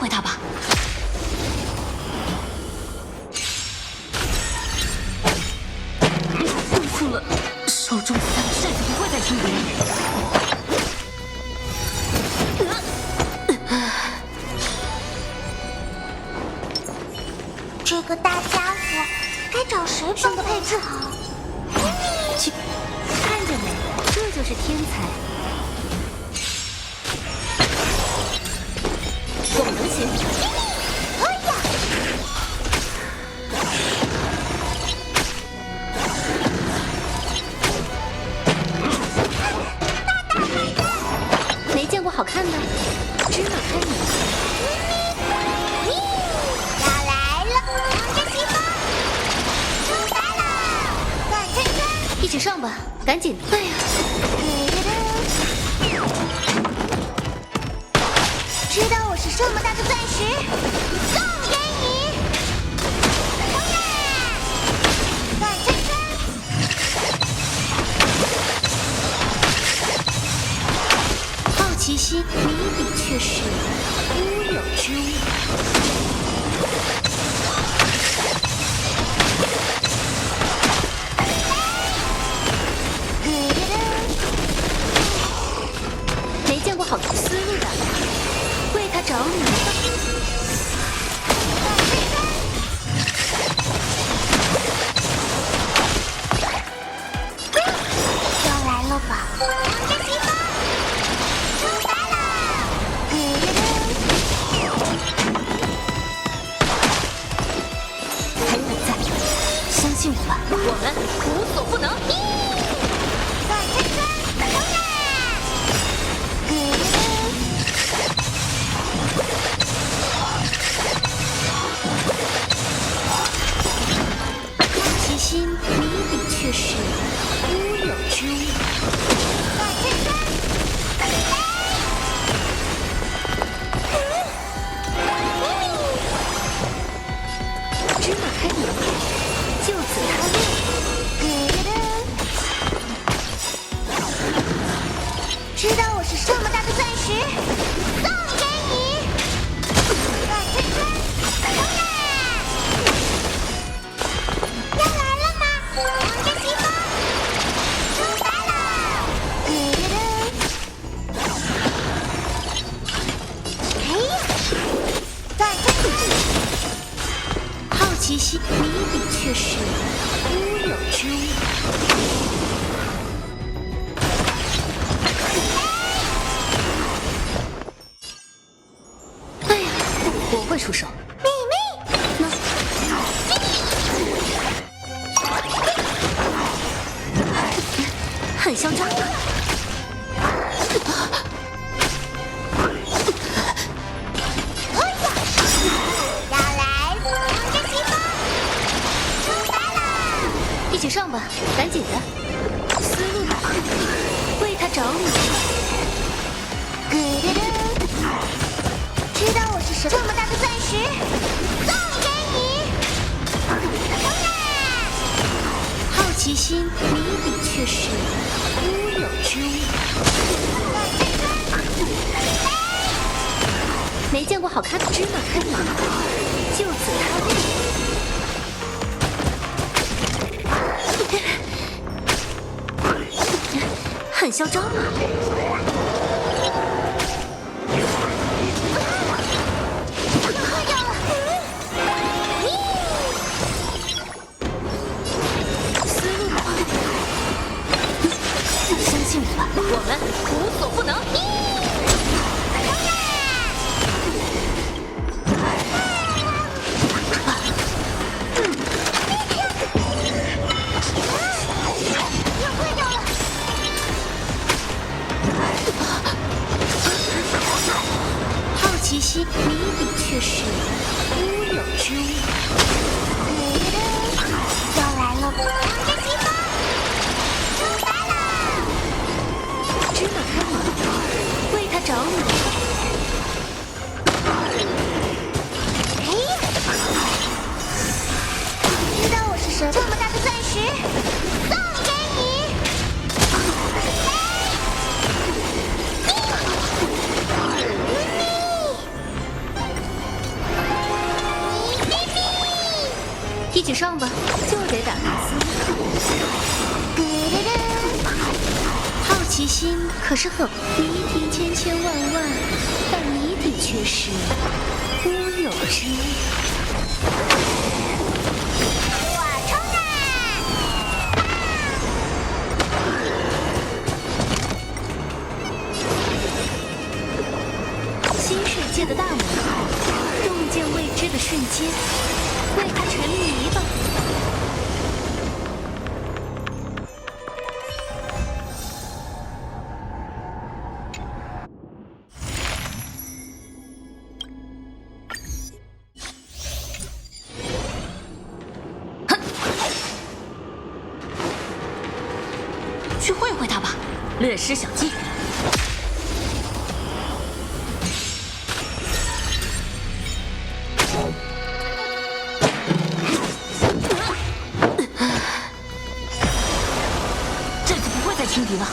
回他吧。恢复了，手中的3个骰子不会再停留。这个大家伙该找谁帮的配置好？去，看见没？这就是天才。广能型。哎呀！没见过好看的，芝麻开门。要来了，王者齐发，出来了，转圈圈，一起上吧，赶紧！哎呀，知道我是这么大的钻石，送给你！冲呀！转圈圈，好奇心谜底却是乌有之物。没见过好思路的，为他找你吧。要来了吧，王者齐发，出来了！还有我在，相信我吧，我们无所不能。转圈圈，冲呀！好奇心谜底却是乌有之物。转圈圈，芝麻开门，就此他命。知道我是这么大的钻石，送给你！转圈圈，冲呀！要来了吗，王者齐发，出来了！哎呀，转圈圈，好奇心谜底却是乌有之物。哎呀，我会出手。妹妹，很嚣张。要来，王者齐发，出来了！一起上吧，赶紧的。思路吧，为他找你。知道我是这么大的钻石，送给你！冲呀！好奇心谜底却是乌有之物。没见过好看的芝麻开门，就此他命。很嚣张嘛。快掉了！思路吧，相信我吧，我们无所不能。又快掉了！好奇心谜底却是乌有之物。要来了，王者齐发，出来了！芝麻开门，为奇心可是很谜题千千万万，但谜底却是乌有之物。我冲啊！新世界的大门号，洞见未知的瞬间，为它沉迷吧。去会会他吧，略施小计。这次不会再轻敌了。